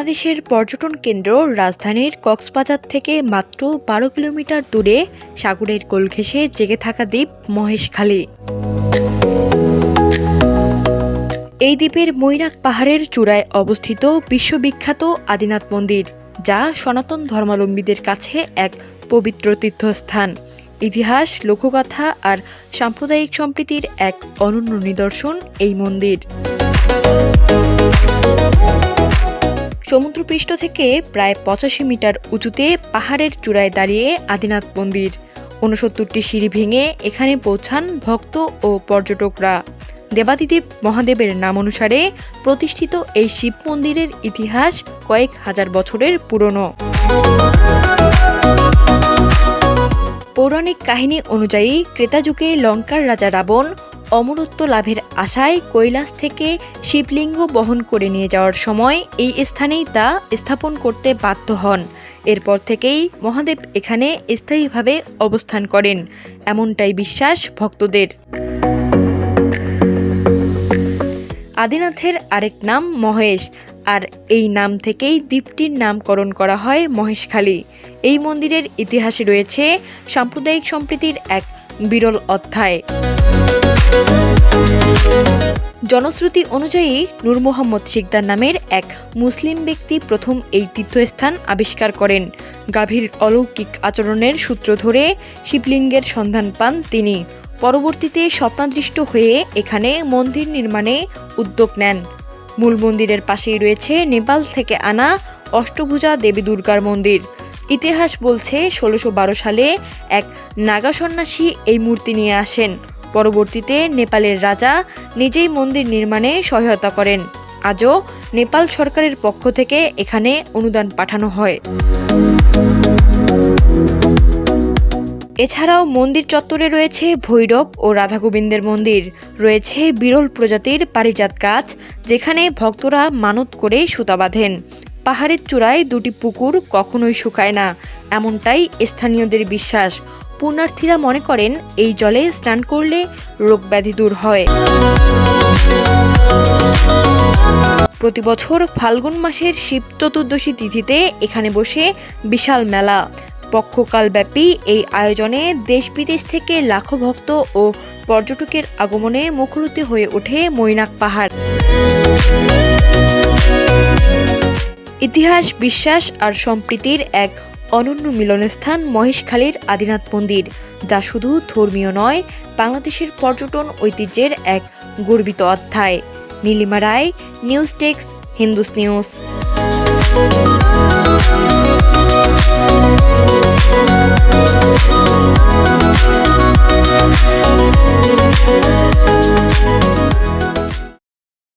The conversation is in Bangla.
বাংলাদেশের পর্যটন কেন্দ্র রাজধানীর কক্সবাজার থেকে মাত্র ১২ কিলোমিটার দূরে সাগরের কোল ঘেঁষে জেগে থাকা দ্বীপ মহেশখালী। এই দ্বীপের মৈনাক পাহাড়ের চূড়ায় অবস্থিত বিশ্ববিখ্যাত আদিনাথ মন্দির, যা সনাতন ধর্মাবলম্বীদের কাছে এক পবিত্র তীর্থস্থান। ইতিহাস, লোকগাথা আর সাম্প্রদায়িক সম্প্রীতির এক অনন্য নিদর্শন এই মন্দির। সমুদ্রপৃষ্ঠ থেকে প্রায় ৮৫ মিটার উঁচুতে পাহাড়ের চূড়ায় দাঁড়িয়ে আদিনাথ মন্দির। ৬৯টি সিঁড়ি ভেঙে এখানে পৌঁছান ভক্ত ও পর্যটকরা। দেবাদিদেব মহাদেবের নাম অনুসারে প্রতিষ্ঠিত এই শিব মন্দিরের ইতিহাস কয়েক হাজার বছরের পুরনো। পৌরাণিক কাহিনী অনুযায়ী ক্রেতা যুগে লঙ্কার রাজা রাবণ অমরত্ব লাভের আশায় কৈলাস থেকে শিবলিঙ্গ বহন করে নিয়ে যাওয়ার সময় এই স্থানেই তা স্থাপন করতে বাধ্য হন। এরপর থেকেই মহাদেব এখানে স্থায়ীভাবে অবস্থান করেন, এমনটাই বিশ্বাস ভক্তদের। আদিনাথের আরেক নাম মহেশ, আর এই নাম থেকেই দ্বীপটির নামকরণ করা হয় মহেশখালী। এই মন্দিরের ইতিহাসে রয়েছে সাম্প্রদায়িক সম্প্রীতির এক বিরল অধ্যায়। জনশ্রুতি অনুযায়ী নূর মোহাম্মদ শিকদার নামের এক মুসলিম ব্যক্তি প্রথম এই তীর্থস্থান আবিষ্কার করেন। গাভীর অলৌকিক আচরণের সূত্র ধরে শিবলিঙ্গের সন্ধান পান তিনি। পরবর্তীতে স্বপ্নাদৃষ্ট হয়ে এখানে মন্দির নির্মাণে উদ্যোগ নেন। মূল মন্দিরের পাশেই রয়েছে নেপাল থেকে আনা অষ্টভুজা দেবী দুর্গার মন্দির। ইতিহাস বলছে ১৬১২ সালে এক নাগা সন্ন্যাসী এই মূর্তি নিয়ে আসেন। পরবর্তীতে নেপালের রাজা নিজেই মন্দির নির্মাণে সহায়তা করেন। আজও নেপাল সরকারের পক্ষ থেকে এখানে অনুদান পাঠানো হয়। এছাড়াও মন্দির চত্বরে রয়েছে ভৈরব ও রাধা গোবিন্দের মন্দির, রয়েছে বিরল প্রজাতির পারিজাত গাছ, যেখানে ভক্তরা মানত করে সুতা বাঁধেন। পাহাড়ের চূড়ায় দুটি পুকুর কখনোই শুকায় না, এমনটাই স্থানীয়দের বিশ্বাস। পুণ্যার্থীরা মনে করেন এই জলে স্নান করলে রোগব্যাধি দূর হয়। প্রতিবছর ফাল্গুন মাসের শিব চতুর্দশী তিথিতে এখানে বসে বিশাল মেলা। পক্ষকালব্যাপী এই আয়োজনে দেশ বিদেশ থেকে লাখো ভক্ত ও পর্যটকের আগমনে মুখরিত হয়ে ওঠে মৈনাক পাহাড়। ইতিহাস, বিশ্বাস আর সম্প্রীতির এক অনন্য মিলনস্থান মহেশখালীর আদিনাথ মন্দির, যা শুধু ধর্মীয় নয়, বাংলাদেশের পর্যটন ঐতিহ্যের এক গর্বিত অধ্যায়। নীলিমা রায়, নিউজ ডেস্ক, হিন্দুস নিউজ।